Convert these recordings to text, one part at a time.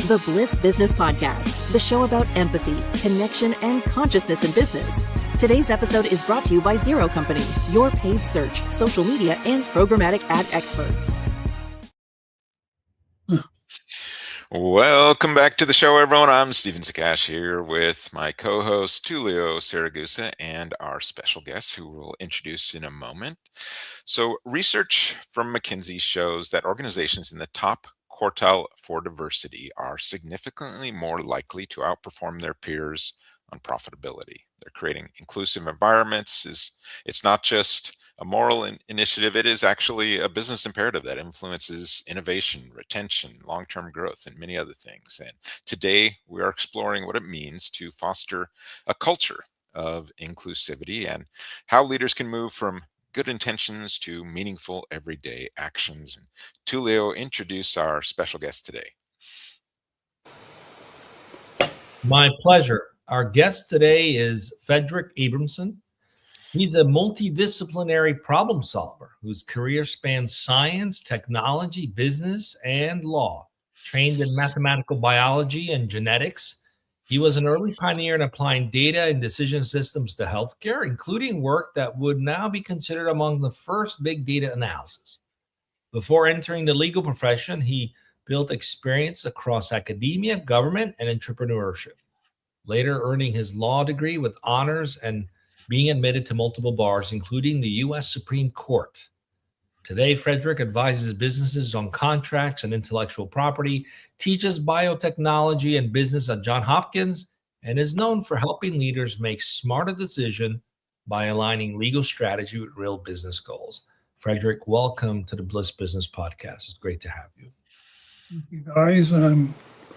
The Bliss Business Podcast, the show about empathy, connection, and consciousness in business. Today's episode is brought to you by Zero Company, your paid search, social media, and programmatic ad experts. Welcome back to the show, everyone. I'm Stephen Zakash here with my co-host, Tulio Saragusa, and our special guest, who we'll introduce in a moment. So research from McKinsey shows that organizations in the top quartile for diversity are significantly more likely to outperform their peers on profitability. They're creating inclusive environments. It's not just a moral initiative, it is actually a business imperative that influences innovation, retention, long-term growth, and many other things. And today we are exploring what it means to foster a culture of inclusivity and how leaders can move from good intentions to meaningful everyday actions. And Tulio, introduce our special guest today. My pleasure. Our guest today is Fredric Abramson. He's a multidisciplinary problem solver whose career spans science, technology, business, and law. Trained in mathematical biology and genetics, he was an early pioneer in applying data and decision systems to healthcare, including work that would now be considered among the first big data analysis. Before entering the legal profession, he built experience across academia, government, and entrepreneurship, later earning his law degree with honors and being admitted to multiple bars, including the U.S. Supreme Court. Today, Fredric advises businesses on contracts and intellectual property, teaches biotechnology and business at Johns Hopkins, and is known for helping leaders make smarter decisions by aligning legal strategy with real business goals. Fredric, welcome to the Bliss Business Podcast. It's great to have you. Thank you, guys. I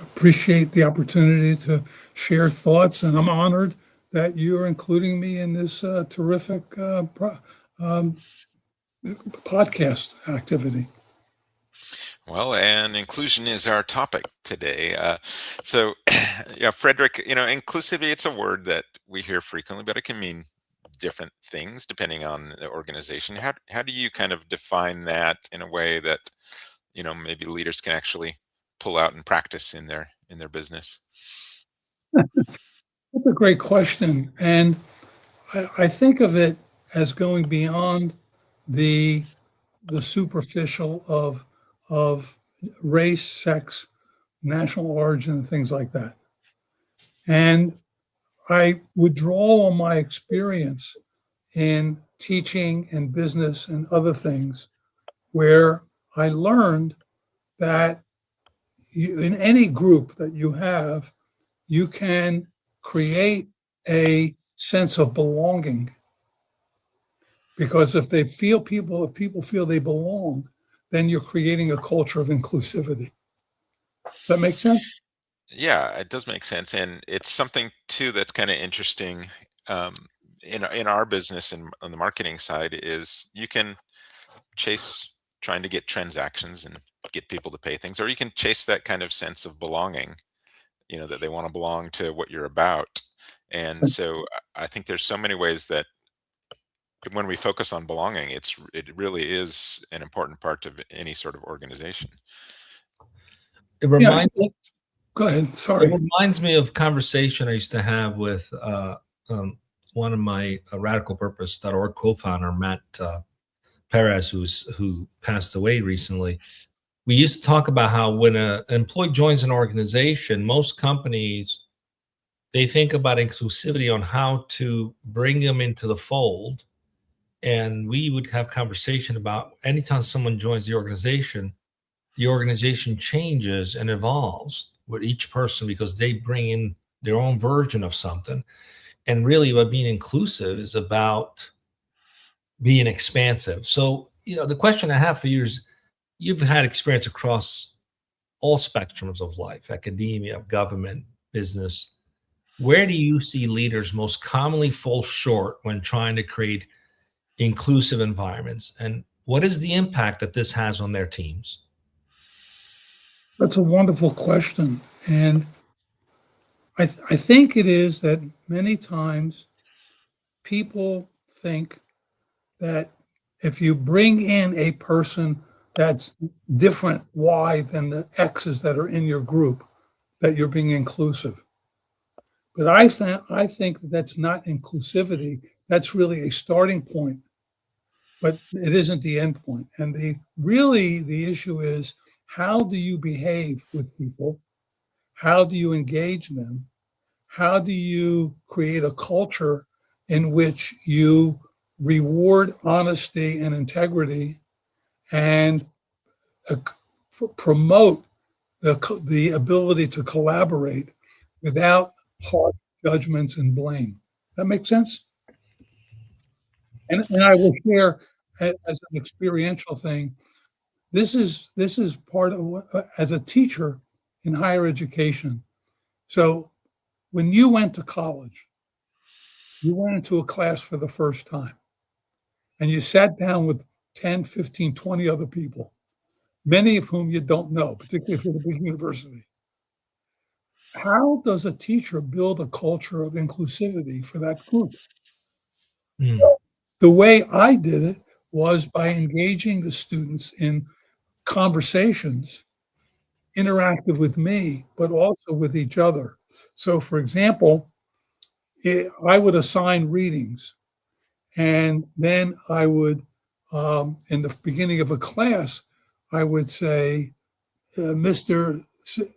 appreciate the opportunity to share thoughts, and I'm honored that you're including me in this terrific podcast activity. Well, and inclusion is our topic today. So, Fredric, inclusivity, it's a word that we hear frequently, but it can mean different things depending on the organization. How do you kind of define that in a way that, maybe leaders can actually pull out and practice in their business? That's a great question. And I think of it as going beyond the superficial of race, sex, national origin, and things like that. And I would draw on my experience in teaching and business and other things where I learned that in any group that you have, you can create a sense of belonging. Because if people feel they belong, then you're creating a culture of inclusivity. Does that make sense? Yeah, it does make sense. And it's something too that's kind of interesting in our business and on the marketing side is you can chase trying to get transactions and get people to pay things, or you can chase that kind of sense of belonging, that they want to belong to what you're about. And so I think there's so many ways that when we focus on belonging, it really is an important part of any sort of organization. It reminds Go ahead. Sorry. It reminds me of a conversation I used to have with one of my radicalpurpose.org co-founder, Matt Perez, who passed away recently. We used to talk about how when an employee joins an organization, most companies, they think about inclusivity on how to bring them into the fold. And we would have conversation about anytime someone joins the organization changes and evolves with each person because they bring in their own version of something. And really what being inclusive is about being expansive. So, the question I have for you is, you've had experience across all spectrums of life, academia, government, business. Where do you see leaders most commonly fall short when trying to create inclusive environments? And what is the impact that this has on their teams? That's a wonderful question. And I think it is that many times people think that if you bring in a person that's different Y than the X's that are in your group, that you're being inclusive. But I think that that's not inclusivity. That's really a starting point, but it isn't the end point. And the issue is, how do you behave with people? How do you engage them? How do you create a culture in which you reward honesty and integrity and promote the ability to collaborate without harsh judgments and blame? That makes sense? And I will share as an experiential thing. This is part of what, as a teacher in higher education. So when you went to college, you went into a class for the first time and you sat down with 10, 15, 20 other people, many of whom you don't know, particularly for the big university. How does a teacher build a culture of inclusivity for that group? Mm. The way I did it was by engaging the students in conversations, interactive with me, but also with each other. So, for example, I would assign readings, and then I would, in the beginning of a class, I would say, Mr.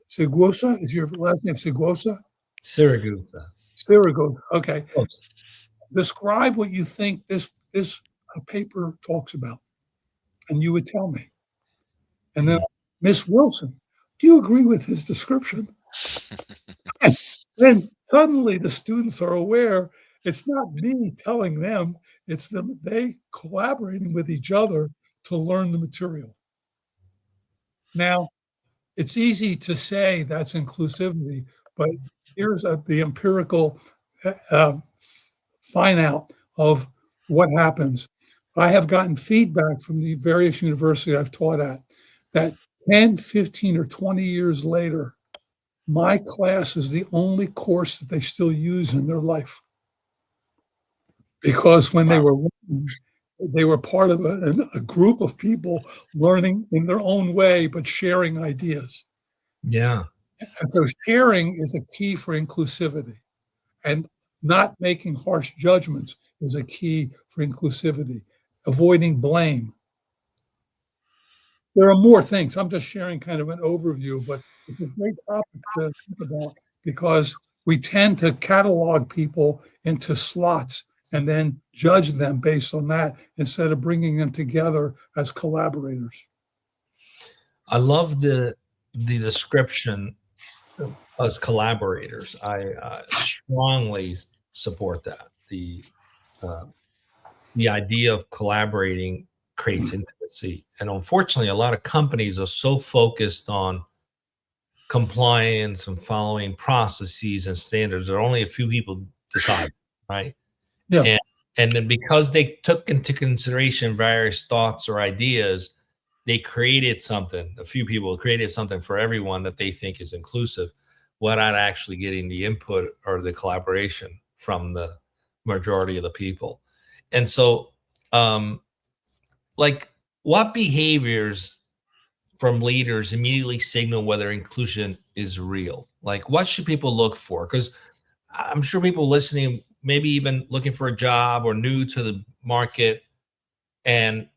Seguosa, is your last name Seguosa? Siragusa. Siragusa, okay. Close. Describe what you think this paper talks about, and you would tell me. And then, Miss Wilson, do you agree with his description? And then suddenly the students are aware it's not me telling them, it's them, they collaborating with each other to learn the material. Now, it's easy to say that's inclusivity, but here's the empirical find out of what happens. I have gotten feedback from the various universities I've taught at that 10, 15, or 20 years later, my class is the only course that they still use in their life. Because when they were part of a group of people learning in their own way, but sharing ideas. Yeah. And so sharing is a key for inclusivity. And not making harsh judgments is a key for inclusivity. Avoiding blame. There are more things. I'm just sharing kind of an overview, but it's a great topic to think about because we tend to catalog people into slots and then judge them based on that instead of bringing them together as collaborators. I love the description as collaborators. I strongly support that. The idea of collaborating creates intimacy. And unfortunately, a lot of companies are so focused on compliance and following processes and standards that only a few people decide, right? Yeah. And then because they took into consideration various thoughts or ideas, they created something, a few people created something for everyone that they think is inclusive without actually getting the input or the collaboration from the majority of the people. And so, like, what behaviors from leaders immediately signal whether inclusion is real? Like, what should people look for? Because I'm sure people listening, maybe even looking for a job or new to the market, and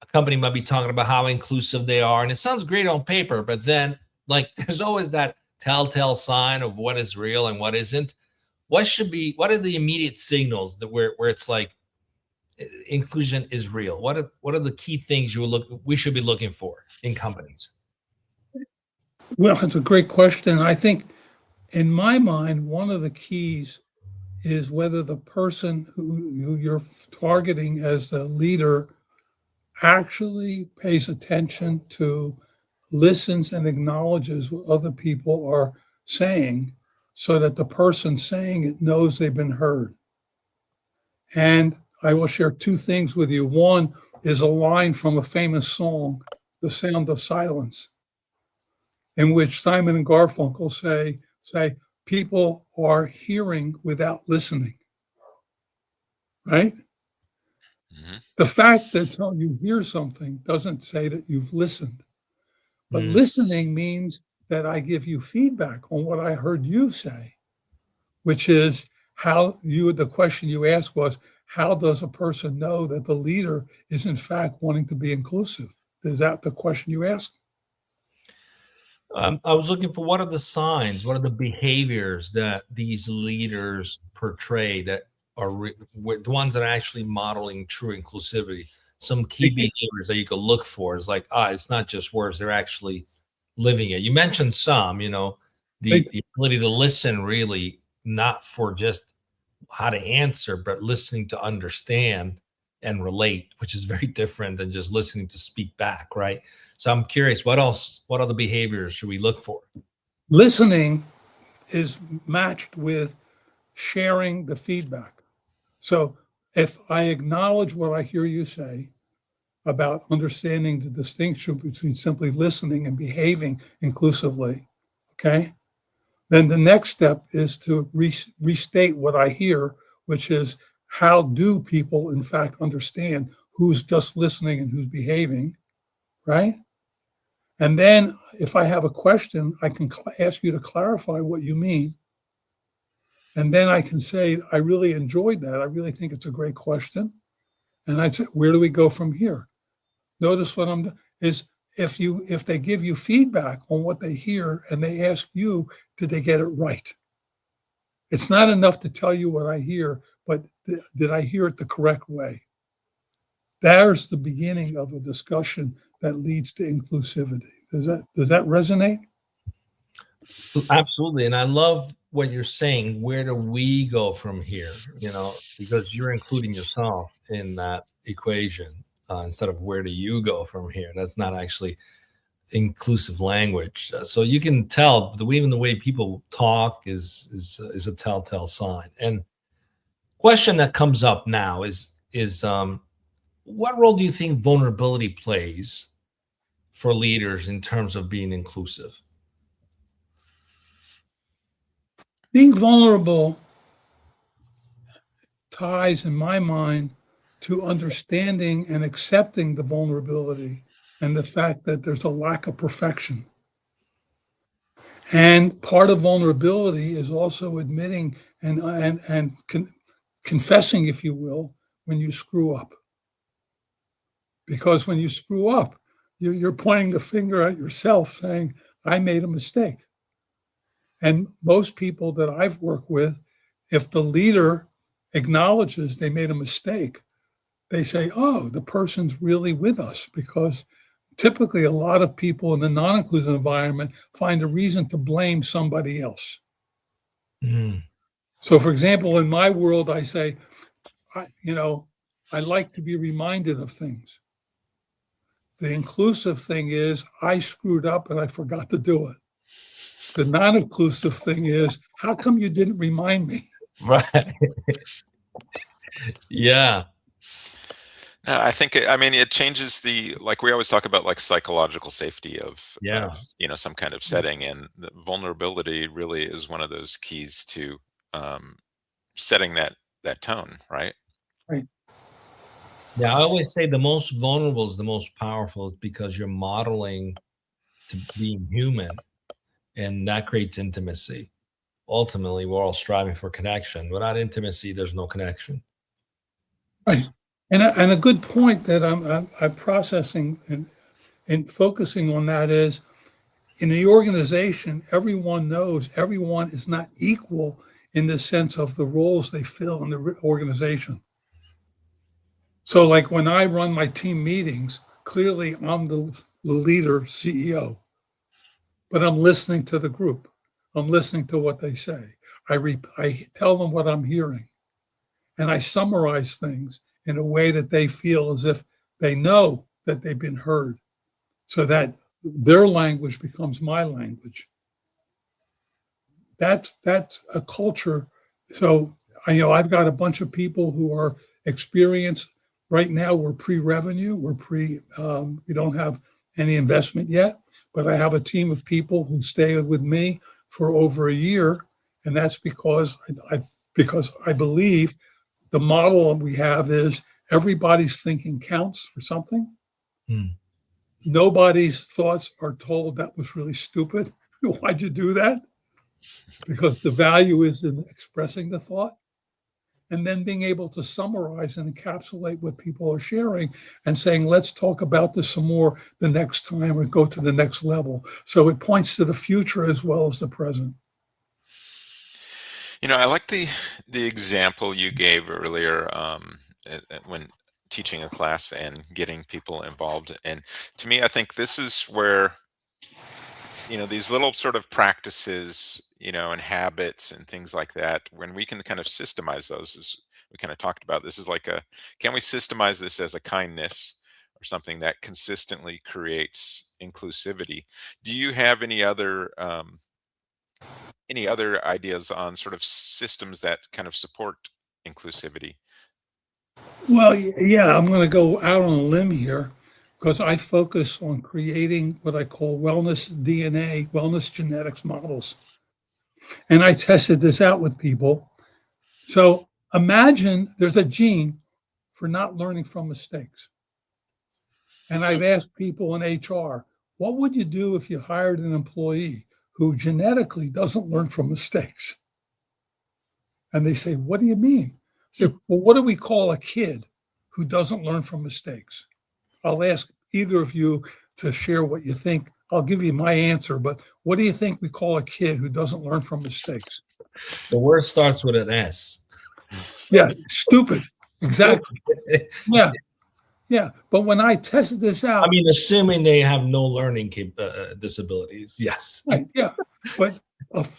a company might be talking about how inclusive they are. And it sounds great on paper, but then, like, there's always that telltale sign of what is real and what isn't. What are the immediate signals that where it's like inclusion is real? What are the key things we should be looking for in companies? Well, it's a great question. I think in my mind, one of the keys is whether the person who you're targeting as the leader actually pays attention to, listens, and acknowledges what other people are saying so that the person saying it knows they've been heard. And I will share two things with you. One is a line from a famous song, The Sound of Silence, in which Simon and Garfunkel say people are hearing without listening, right? Mhm. The fact that you hear something doesn't say that you've listened, but listening means that I give you feedback on what I heard you say, which is the question you asked was, how does a person know that the leader is in fact wanting to be inclusive? Is that the question you asked? I was looking for what are the signs, what are the behaviors that these leaders portray that are the ones that are actually modeling true inclusivity. Some key behaviors that you could look for is like, it's not just words, they're actually living it. You mentioned some, the ability to listen, really, not for just how to answer, but listening to understand and relate, which is very different than just listening to speak back, right? So I'm curious, what other behaviors should we look for? Listening is matched with sharing the feedback. So if I acknowledge what I hear you say about understanding the distinction between simply listening and behaving inclusively, okay, then the next step is to restate what I hear, which is, how do people in fact understand who's just listening and who's behaving, right? And then if I have a question, I can ask you to clarify what you mean. And then I can say, I really enjoyed that. I really think it's a great question. And I'd say, where do we go from here? Notice what I'm doing is, if they give you feedback on what they hear and they ask you, did they get it right? It's not enough to tell you what I hear, but did I hear it the correct way? There's the beginning of a discussion that leads to inclusivity. Does that resonate? Absolutely. And I love what you're saying. Where do we go from here? Because you're including yourself in that equation instead of where do you go from here? That's not actually inclusive language. So you can tell even the way people talk is a telltale sign. And question that comes up now is what role do you think vulnerability plays for leaders in terms of being inclusive? Being vulnerable ties, in my mind, to understanding and accepting the vulnerability and the fact that there's a lack of perfection. And part of vulnerability is also admitting and confessing, if you will, when you screw up. Because when you screw up, you're pointing the finger at yourself saying, I made a mistake. And most people that I've worked with, if the leader acknowledges they made a mistake, they say, oh, the person's really with us, because typically a lot of people in the non-inclusive environment find a reason to blame somebody else. Mm. So for example, in my world, I say, I like to be reminded of things. The inclusive thing is I screwed up and I forgot to do it. The non-inclusive thing is, how come you didn't remind me? Right. Yeah. No, I think it changes like we always talk about, like, psychological safety of some kind of setting, and the vulnerability really is one of those keys to setting that tone, right? Right. Yeah, I always say the most vulnerable is the most powerful, because you're modeling to being human, and that creates intimacy. Ultimately, we're all striving for connection. Without intimacy, there's no connection. Right. And a good point that I'm processing and focusing on that is, in the organization, everyone knows everyone is not equal in the sense of the roles they fill in the organization. So like when I run my team meetings, clearly I'm the leader, CEO, but I'm listening to the group. I'm listening to what they say. I tell them what I'm hearing, and I summarize things in a way that they feel as if they know that they've been heard, so that their language becomes my language. That's a culture. So I've got a bunch of people who are experienced. Right now, we're pre-revenue. We don't have any investment yet, but I have a team of people who stay with me for over a year, and that's because I believe the model we have is everybody's thinking counts for something. Hmm. Nobody's thoughts are told that was really stupid. Why'd you do that? Because the value is in expressing the thought and then being able to summarize and encapsulate what people are sharing and saying, let's talk about this some more the next time or go to the next level. So it points to the future as well as the present. I like the example you gave earlier when teaching a class and getting people involved. And to me, I think this is where these little sort of practices, and habits and things like that, when we can kind of systemize those, as we kind of talked about, this is like can we systemize this as a kindness or something that consistently creates inclusivity? Do you have any other ideas on sort of systems that kind of support inclusivity? Well, yeah, I'm going to go out on a limb here because I focus on creating what I call wellness DNA, wellness genetics models. And I tested this out with people. So imagine there's a gene for not learning from mistakes. And I've asked people in HR, what would you do if you hired an employee who genetically doesn't learn from mistakes? And they say, what do you mean? I say, well, what do we call a kid who doesn't learn from mistakes? I'll ask either of you to share what you think. I'll give you my answer, but what do you think we call a kid who doesn't learn from mistakes? The word starts with an S. Yeah, stupid. Exactly. Yeah. Yeah. But when I tested this out. I mean, assuming they have no learning disabilities. Yes. Yeah. But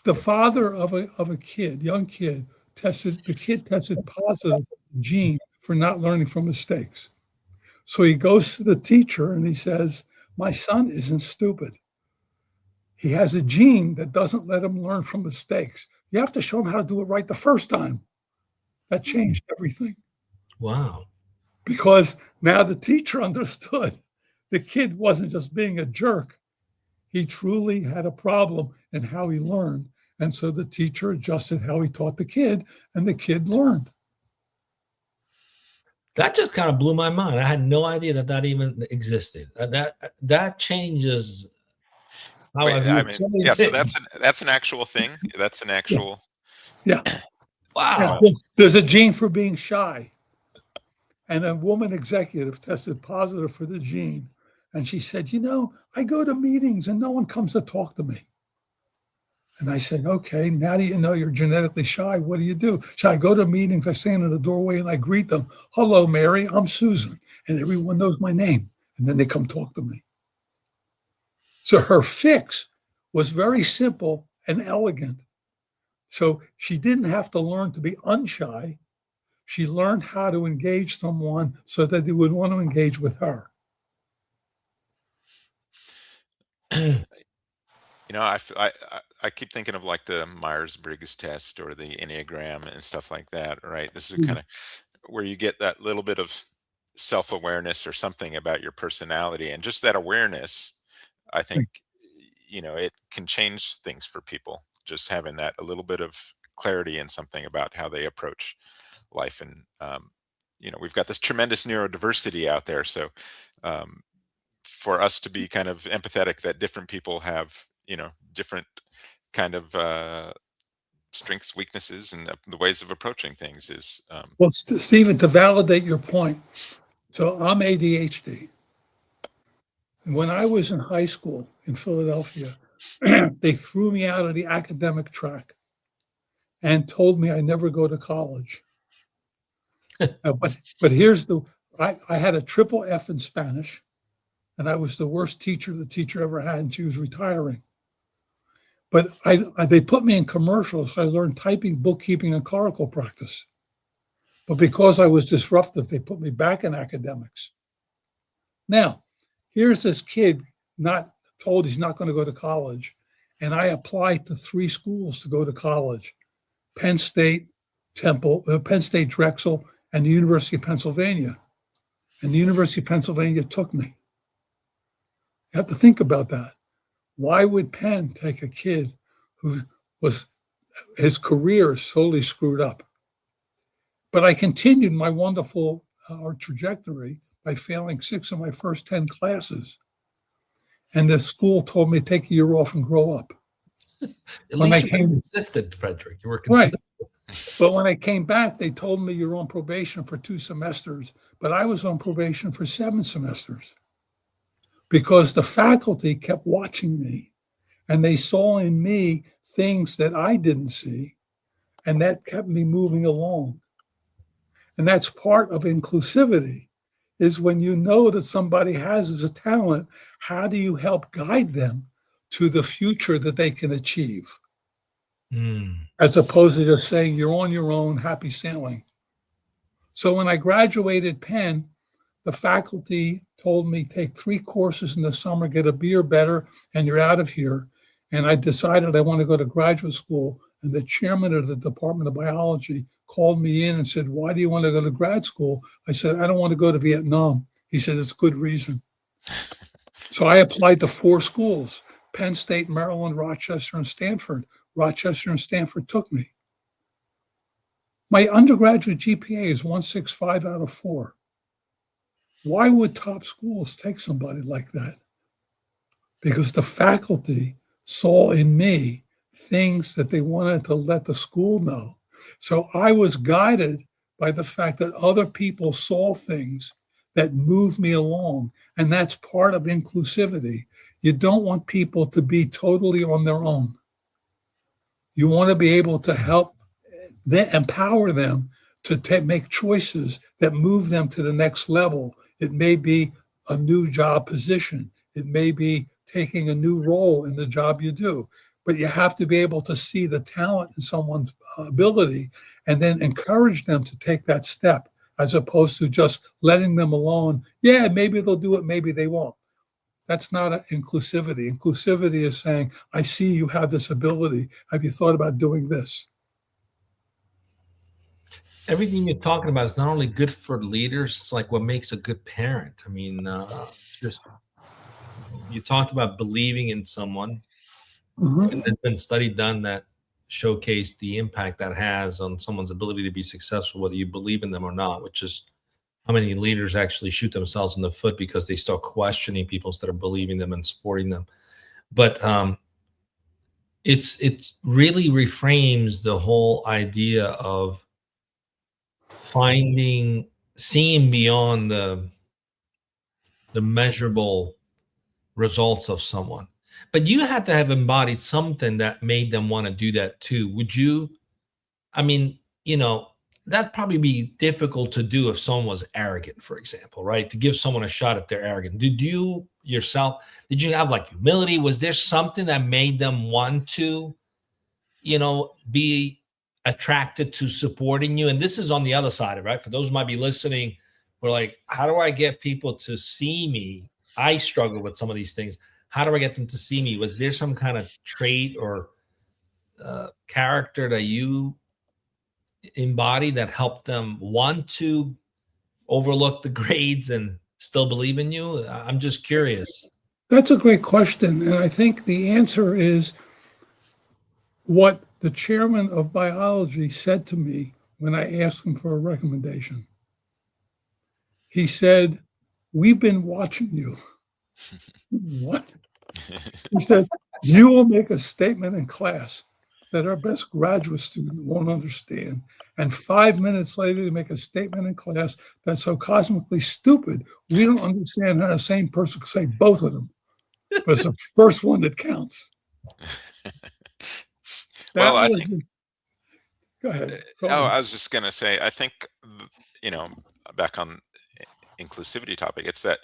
the father of a kid, young kid, tested positive gene for not learning from mistakes. So he goes to the teacher and he says, my son isn't stupid. He has a gene that doesn't let him learn from mistakes. You have to show him how to do it right the first time. That changed everything. Wow. Because now the teacher understood the kid wasn't just being a jerk. He truly had a problem in how he learned. And so the teacher adjusted how he taught the kid, and the kid learned. That just kind of blew my mind. I had no idea that even existed. That changes how I view yeah. So that's an actual thing. That's an actual. Yeah. Wow. Yeah. There's a gene for being shy, and a woman executive tested positive for the gene, and she said, I go to meetings and no one comes to talk to me. And I said, okay, now do you know you're genetically shy? What do you do? So I go to meetings, I stand in the doorway and I greet them. Hello, Mary, I'm Susan. And everyone knows my name. And then they come talk to me. So her fix was very simple and elegant. So she didn't have to learn to be unshy. She learned how to engage someone so that they would want to engage with her. I keep thinking of like the Myers-Briggs test or the Enneagram and stuff like that, right? This is kind of where you get that little bit of self-awareness or something about your personality, and just that awareness, I think, it can change things for people. Just having that a little bit of clarity and something about how they approach life. And, we've got this tremendous neurodiversity out there. So for us to be kind of empathetic that different people have, different kind of strengths, weaknesses, and the ways of approaching things is. Well, Stephen, to validate your point, so I'm ADHD. And when I was in high school in Philadelphia, they threw me out of the academic track and told me I never go to college. But here's I had a triple F in Spanish, and I was the worst teacher the teacher ever had, and she was retiring. But they put me in commercials. So I learned typing, bookkeeping, and clerical practice. But because I was disruptive, they put me back in academics. Now, here's this kid not told he's not going to go to college. And I applied to 3 schools to go to college: Penn State, Penn State Drexel, and the University of Pennsylvania. And the University of Pennsylvania took me. You have to think about that. Why would Penn take a kid who his career is solely screwed up? But I continued my wonderful trajectory by failing 6 of my first 10 classes. And the school told me, take a year off and grow up. At When I least you were came, consistent, Frederic. You were right. consistent. But when I came back, they told me you're on probation for 2 semesters, but I was on probation for 7 semesters because the faculty kept watching me and they saw in me things that I didn't see, and that kept me moving along. And that's part of inclusivity, is when you know that somebody has a talent, how do you help guide them to the future that they can achieve? As opposed to just saying, you're on your own, happy sailing. So when I graduated Penn, the faculty told me, take 3 courses in the summer, get a B or better, and you're out of here. And I decided I want to go to graduate school. And the chairman of the Department of Biology called me in and said, why do you want to go to grad school? I said, I don't want to go to Vietnam. He said, it's a good reason. So I applied to 4 schools, Penn State, Maryland, Rochester, and Stanford. Rochester and Stanford took me. My undergraduate GPA is 1.65 out of 4. Why would top schools take somebody like that? Because the faculty saw in me things that they wanted to let the school know. So I was guided by the fact that other people saw things that moved me along. And that's part of inclusivity. You don't want people to be totally on their own. You want to be able to help empower them to make choices that move them to the next level. It may be a new job position. It may be taking a new role in the job you do. But you have to be able to see the talent in someone's ability and then encourage them to take that step, as opposed to just letting them alone. Yeah, maybe they'll do it, maybe they won't. That's not inclusivity. Inclusivity is saying, I see you have this ability. Have you thought about doing this? Everything you're talking about is not only good for leaders, it's like what makes a good parent. I mean, just you talked about believing in someone. Mm-hmm. And there's been study done that showcase the impact that has on someone's ability to be successful, whether you believe in them or not, which is how many leaders actually shoot themselves in the foot because they start questioning people instead of believing them and supporting them. But it really reframes the whole idea of seeing beyond the measurable results of someone. But you had to have embodied something that made them want to do that too. Would you? I mean, that'd probably be difficult to do if someone was arrogant, for example, right? To give someone a shot if they're arrogant. Did you have like humility? Was there something that made them want to, be attracted to supporting you? And this is on the other side of it, right? For those who might be listening, we're like, how do I get people to see me? I struggle with some of these things. How do I get them to see me? Was there some kind of trait or character that you embody that helped them want to overlook the grades and still believe in you? I'm just curious. That's a great question. And I think the answer is what the chairman of biology said to me when I asked him for a recommendation. He said, we've been watching you. What? He said, you will make a statement in class that our best graduate student won't understand. And 5 minutes later, you make a statement in class that's so cosmically stupid, we don't understand how the same person could say both of them. But it's the first one that counts. Well, Go ahead. I was just going to say, I think, back on inclusivity topic, it's that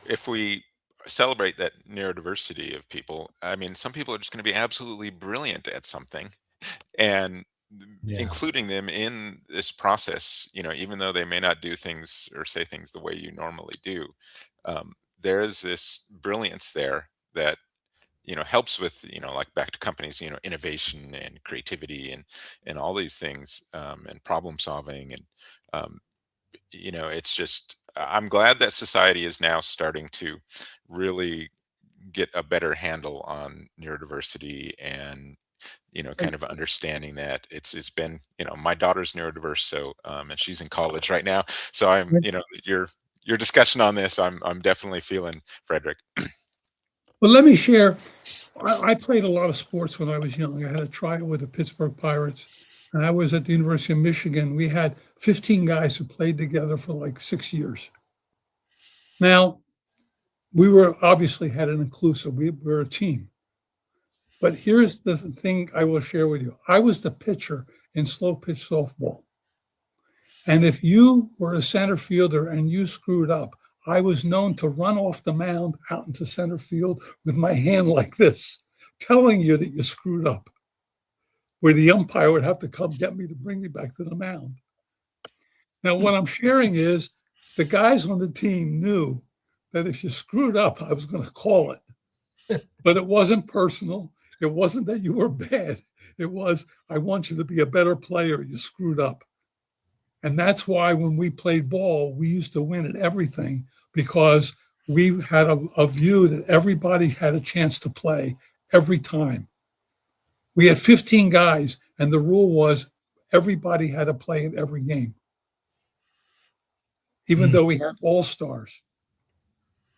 if we celebrate that neurodiversity of people, I mean, some people are just going to be absolutely brilliant at something, and including them in this process, even though they may not do things or say things the way you normally do, there is this brilliance there that helps with like back to companies, innovation and creativity and all these things, and problem solving, and it's just, I'm glad that society is now starting to really get a better handle on neurodiversity and kind of understanding that it's been, my daughter's neurodiverse, so and she's in college right now, so I'm your discussion on this, I'm definitely feeling, Fredric. Well, let me share. I played a lot of sports when I was young. I had a tryout with the Pittsburgh Pirates, and I was at the University of Michigan. We had 15 guys who played together for like 6 years. Now, we were obviously had an inclusive. We were a team. But here's the thing I will share with you. I was the pitcher in slow pitch softball. And if you were a center fielder and you screwed up, I was known to run off the mound out into center field with my hand like this, telling you that you screwed up, where the umpire would have to come get me to bring me back to the mound. Now, what I'm sharing is the guys on the team knew that if you screwed up, I was going to call it. But it wasn't personal. It wasn't that you were bad. It was, I want you to be a better player. You screwed up. And that's why when we played ball, we used to win at everything, because we had a view that everybody had a chance to play every time. We had 15 guys, and the rule was everybody had to play in every game, even though we had all-stars.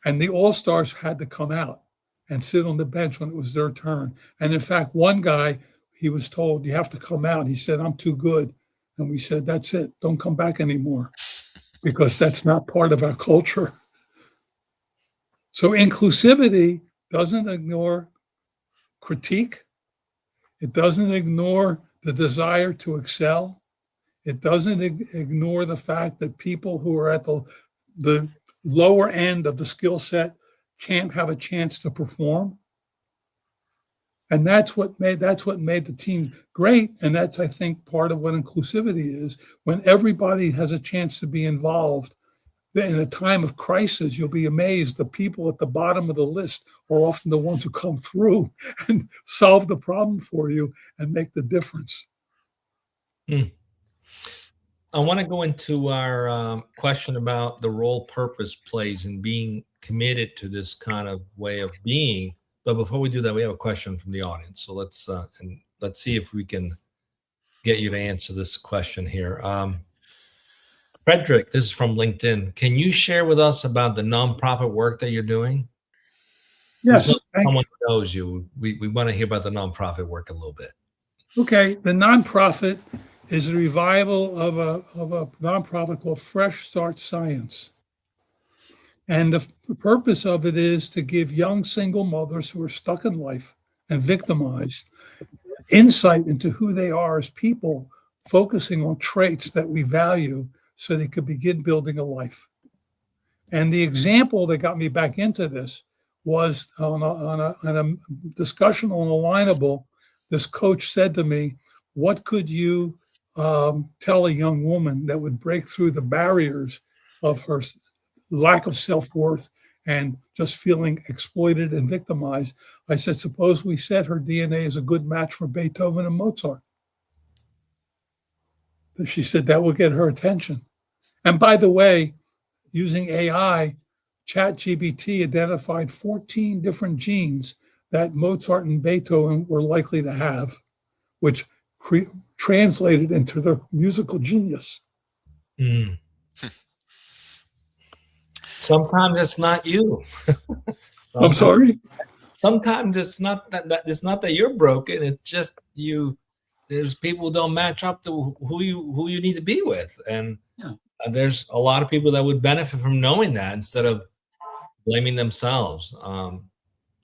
And the all-stars had to come out and sit on the bench when it was their turn. And in fact, one guy, he was told, you have to come out. He said, I'm too good. And we said, that's it. Don't come back anymore, because that's not part of our culture. So inclusivity doesn't ignore critique. It doesn't ignore the desire to excel. It doesn't ignore the fact that people who are at the lower end of the skill set can't have a chance to perform. And that's what made the team great. And that's, I think, part of what inclusivity is. When everybody has a chance to be involved, in a time of crisis, you'll be amazed. The people at the bottom of the list are often the ones who come through and solve the problem for you and make the difference. I want to go into our question about the role purpose plays in being committed to this kind of way of being. But before we do that, we have a question from the audience. So let's see if we can get you to answer this question here. Fredric, this is from LinkedIn. Can you share with us about the nonprofit work that you're doing? Yes. Someone who knows you. We want to hear about the nonprofit work a little bit. Okay. The nonprofit is a revival of a nonprofit called Fresh Start Science. And the purpose of it is to give young single mothers who are stuck in life and victimized insight into who they are as people, focusing on traits that we value so they could begin building a life. And the example that got me back into this was on a discussion on Alignable. This coach said to me, what could you tell a young woman that would break through the barriers of her lack of self-worth and just feeling exploited and victimized? I said, suppose we said her DNA is a good match for Beethoven and Mozart. And she said that will get her attention. And by the way, using AI, ChatGPT identified 14 different genes that Mozart and Beethoven were likely to have, which translated into their musical genius. Sometimes it's not you. I'm sorry? Sometimes it's not that you're broken. It's just you. There's people who don't match up to who you need to be with, and there's a lot of people that would benefit from knowing that instead of blaming themselves.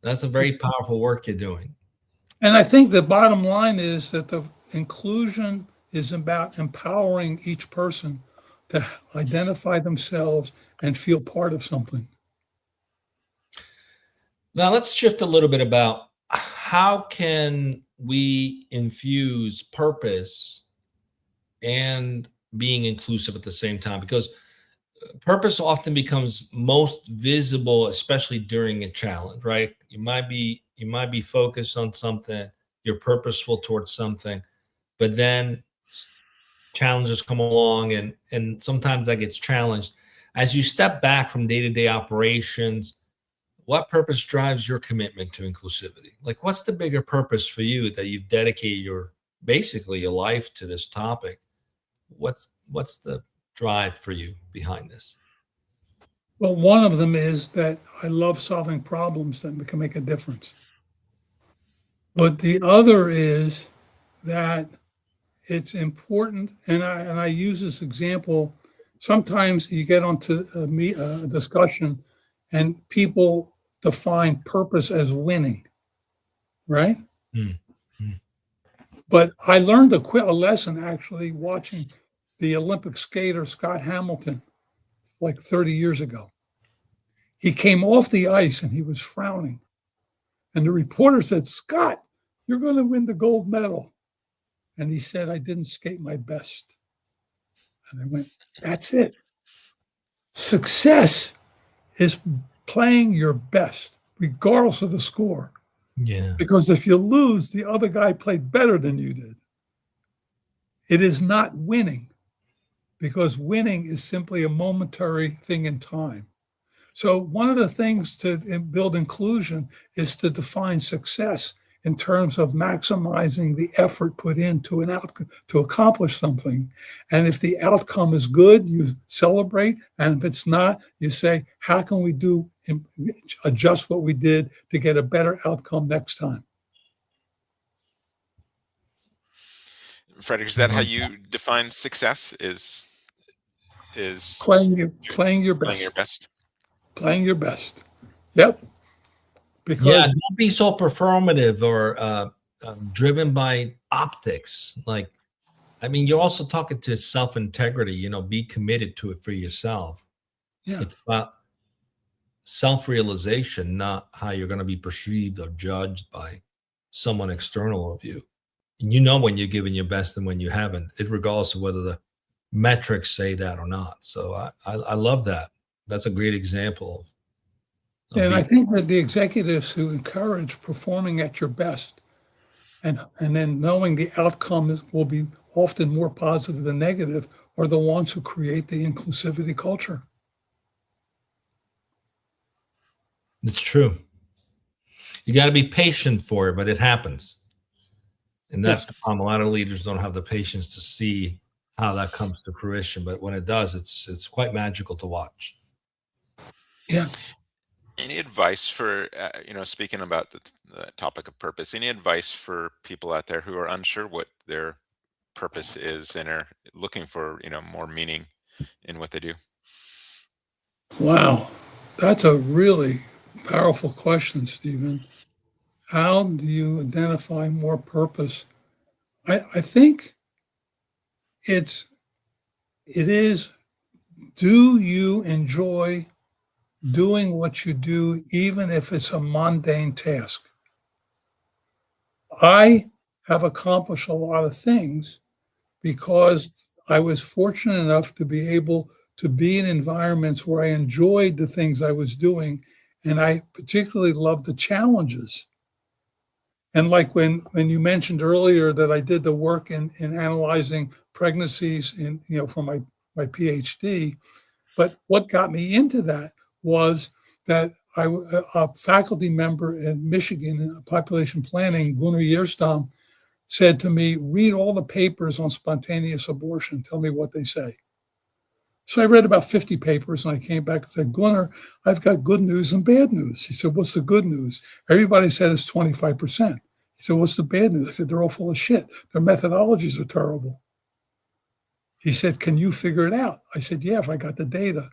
That's a very powerful work you're doing. And I think the bottom line is that the inclusion is about empowering each person to identify themselves and feel part of something. Now let's shift a little bit about how can we infuse purpose and being inclusive at the same time, because purpose often becomes most visible, especially during a challenge, right? You might be focused on something, you're purposeful towards something, but then challenges come along and sometimes that gets challenged. As you step back from day-to-day operations, what purpose drives your commitment to inclusivity? Like, what's the bigger purpose for you that you've dedicated basically your life to this topic? What's the drive for you behind this? Well, one of them is that I love solving problems that can make a difference. But the other is that it's important, and I use this example. Sometimes you get onto a discussion, and people define purpose as winning, right? Mm. Mm. But I learned a lesson actually watching the Olympic skater Scott Hamilton like 30 years ago. He came off the ice and he was frowning. And the reporter said, "Scott, you're going to win the gold medal." And he said, "I didn't skate my best." And I went, that's it. Success is playing your best, regardless of the score. Yeah. Because if you lose, the other guy played better than you did. It is not winning, because winning is simply a momentary thing in time. So one of the things to build inclusion is to define success in terms of maximizing the effort put into an outcome to accomplish something. And if the outcome is good, you celebrate. And if it's not, you say, how can we adjust what we did to get a better outcome next time? Fredric, is that how you define success? Is Playing your best. playing your best? Playing your best. Yep. Because Yeah, don't be so performative or driven by optics. Like, I mean, you're also talking to self-integrity, be committed to it for yourself. yeah, It's about self-realization, not how you're going to be perceived or judged by someone external of you. And you know when you're giving your best and when you haven't, regardless of whether the metrics say that or not. So I love that. That's a great example. and I think that the executives who encourage performing at your best and then knowing the outcome will be often more positive than negative are the ones who create the inclusivity culture. It's true. You got to be patient for it, but it happens. And that's the problem. A lot of leaders don't have the patience to see how that comes to fruition. But when it does, it's quite magical to watch. Yeah. Any advice for, speaking about the topic of purpose, any advice for people out there who are unsure what their purpose is and are looking for, more meaning in what they do? Wow. That's a really powerful question, Stephen. How do you identify more purpose? I think it is, do you enjoy doing what you do, even if it's a mundane task? I have accomplished a lot of things because I was fortunate enough to be able to be in environments where I enjoyed the things I was doing, and I particularly loved the challenges. And like when you mentioned earlier that I did the work in analyzing pregnancies for my PhD, but what got me into that was that a faculty member in Michigan in population planning, Gunnar Yerstam, said to me, "Read all the papers on spontaneous abortion. Tell me what they say." So I read about 50 papers and I came back and said, "Gunnar, I've got good news and bad news." He said, "What's the good news?" Everybody said it's 25%. He said, "What's the bad news?" I said, "They're all full of shit. Their methodologies are terrible." He said, "Can you figure it out?" I said, "Yeah, if I got the data."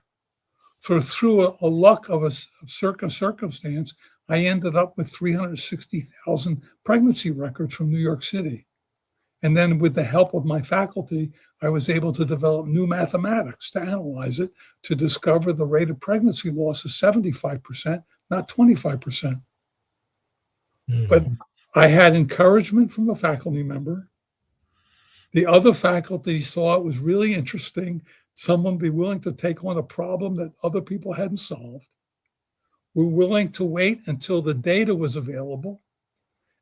So through a luck of a circumstance, I ended up with 360,000 pregnancy records from New York City. And then with the help of my faculty, I was able to develop new mathematics to analyze it, to discover the rate of pregnancy loss is 75%, not 25%. Mm. But I had encouragement from a faculty member. The other faculty saw it was really interesting. Someone be willing to take on a problem that other people hadn't solved. Were willing to wait until the data was available.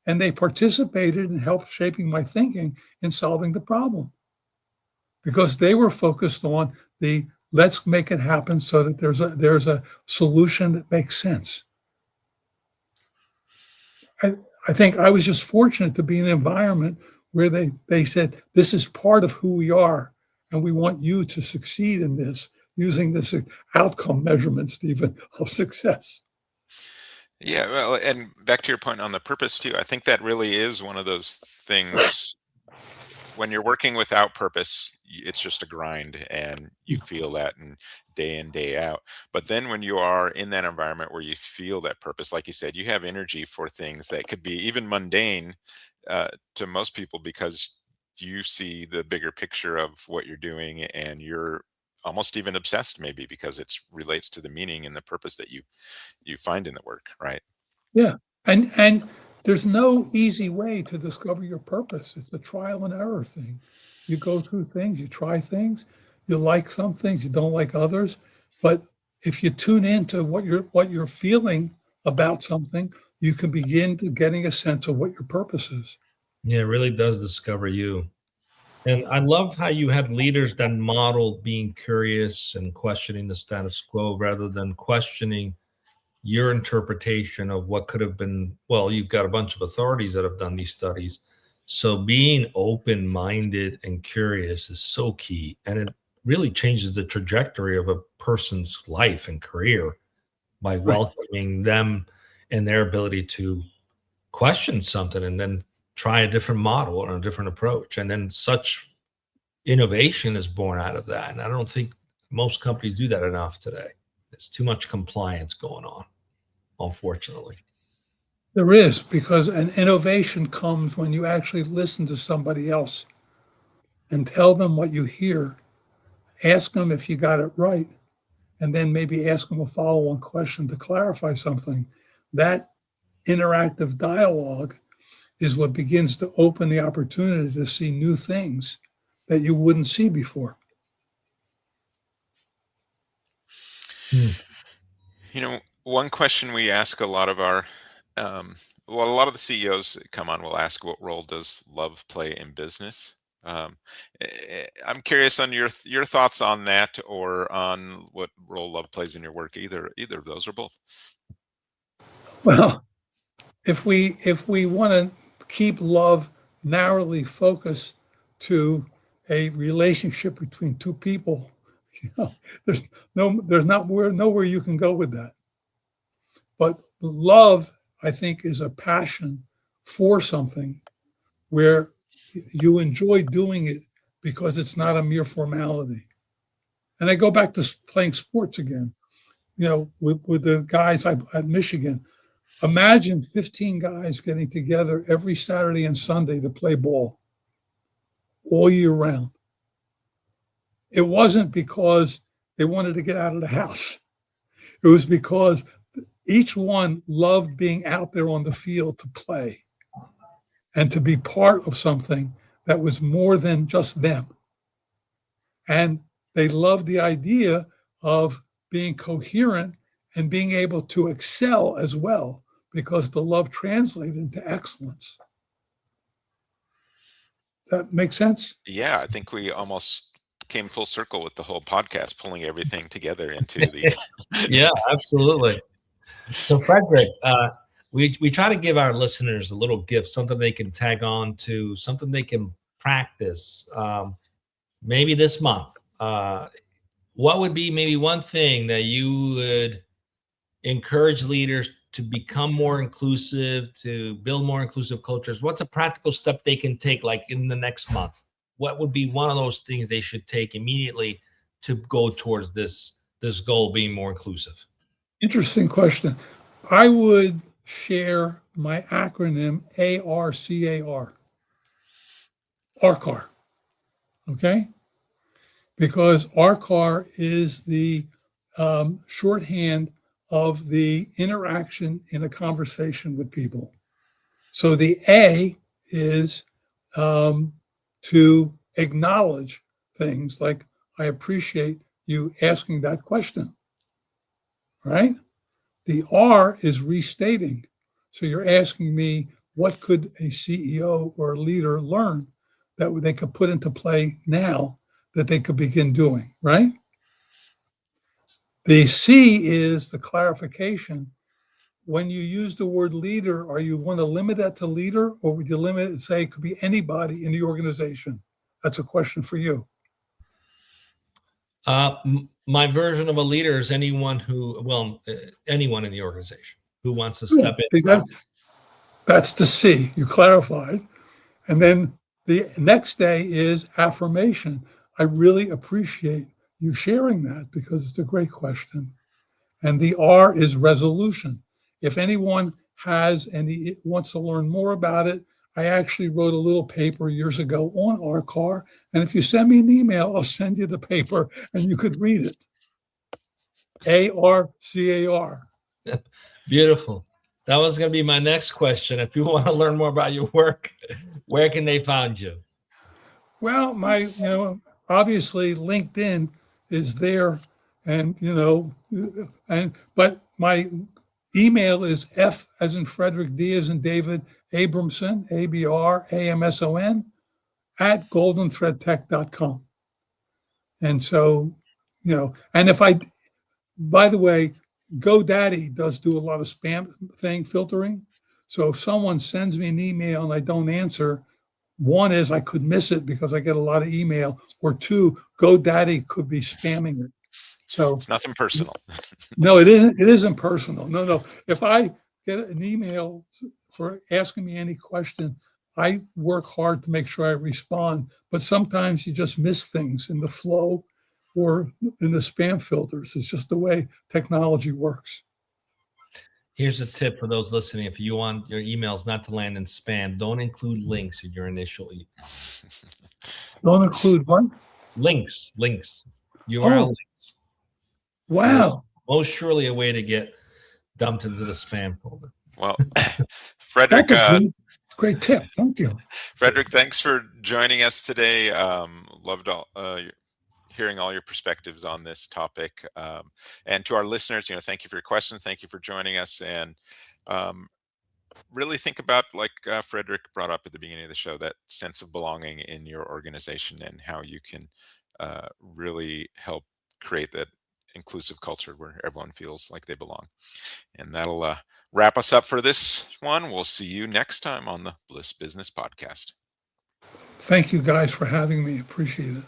And they participated and helped shaping my thinking in solving the problem. Because they were focused on let's make it happen so that there's a solution that makes sense. I think I was just fortunate to be in an environment where they said, this is part of who we are, and we want you to succeed in this using this outcome measurement, Stephen, of success. Yeah, well, and back to your point on the purpose too, I think that really is one of those things. When you're working without purpose, it's just a grind, and you feel that in day out. But then when you are in that environment where you feel that purpose, like you said, you have energy for things that could be even mundane to most people, because you see the bigger picture of what you're doing, and you're almost even obsessed, maybe because it relates to the meaning and the purpose that you find in the work, right? Yeah. And there's no easy way to discover your purpose. It's a trial and error thing. You go through things, you try things, you like some things, you don't like others. But if you tune into what you're feeling about something, you can begin to getting a sense of what your purpose is. Yeah, it really does discover you. And I love how you had leaders that modeled being curious and questioning the status quo rather than questioning your interpretation of what could have been. Well, you've got a bunch of authorities that have done these studies. So being open minded and curious is so key. And it really changes the trajectory of a person's life and career by Right. welcoming them and their ability to question something and then try a different model or a different approach. And then such innovation is born out of that. And I don't think most companies do that enough today. There's too much compliance going on, unfortunately. There is, because an innovation comes when you actually listen to somebody else and tell them what you hear, ask them if you got it right, and then maybe ask them a follow-on question to clarify something. That interactive dialogue is what begins to open the opportunity to see new things that you wouldn't see before. One question we ask a lot of a lot of the CEOs that come on will ask, what role does love play in business? I'm curious on your thoughts on that, or on what role love plays in your work, either of those or both. Well, if we want to keep love narrowly focused to a relationship between two people, there's nowhere you can go with that. But love, I think, is a passion for something where you enjoy doing it because it's not a mere formality. And I go back to playing sports again, with the guys at Michigan. Imagine 15 guys getting together every Saturday and Sunday to play ball all year round. It wasn't because they wanted to get out of the house. It was because each one loved being out there on the field to play and to be part of something that was more than just them. And they loved the idea of being coherent and being able to excel as well, because the love translated into excellence. That makes sense? Yeah, I think we almost came full circle with the whole podcast, pulling everything together into the. Yeah, absolutely. So, Fredric, we try to give our listeners a little gift, something they can tag on to, something they can practice. Maybe this month, what would be maybe one thing that you would encourage leaders to become more inclusive, to build more inclusive cultures? What's a practical step they can take, like in the next month? What would be one of those things they should take immediately to go towards this goal, being more inclusive? Interesting question. I would share my acronym ARCAR, ARCAR, okay? Because ARCAR is the shorthand of the interaction in a conversation with people. So the A is to acknowledge things like, I appreciate you asking that question, right? The R is restating. So you're asking me, what could a CEO or a leader learn that they could put into play now that they could begin doing, right? The C is the clarification. When you use the word leader, are you want to limit that to leader, or would you limit it and say it could be anybody in the organization? That's a question for you. My version of a leader is anyone in the organization. who wants to step in? Because that's the C. You clarified. And then the next day is affirmation. I really appreciate you sharing that because it's a great question. And the R is resolution. If anyone has any wants to learn more about it, I actually wrote a little paper years ago on RCAR. And if you send me an email, I'll send you the paper and you could read it. ARCAR. Beautiful. That was going to be my next question. If people want to learn more about your work, where can they find you? Well, obviously LinkedIn is there, and but my email is F as in Frederick, D as in David, Abramson, ABRAMSON at goldenthreadtech.com. And so, and by the way, GoDaddy does do a lot of spam filtering. So if someone sends me an email and I don't answer, one is I could miss it because I get a lot of email, or two, GoDaddy could be spamming it. So It's nothing personal. no, it isn't. It isn't personal. No. If I get an email for asking me any question, I work hard to make sure I respond. But sometimes you just miss things in the flow or in the spam filters. It's just the way technology works. Here's a tip for those listening. If you want your emails not to land in spam, don't include links in your initial email. Don't include what? Links, URL links. Wow. Most surely a way to get dumped into the spam folder. Well, Fredric, great tip. Thank you. Fredric, thanks for joining us today. Loved hearing all your perspectives on this topic. And to our listeners, thank you for your questions. Thank you for joining us. And really think about, like Fredric brought up at the beginning of the show, that sense of belonging in your organization and how you can really help create that inclusive culture where everyone feels like they belong. And that'll wrap us up for this one. We'll see you next time on the Bliss Business Podcast. Thank you guys for having me. Appreciate it.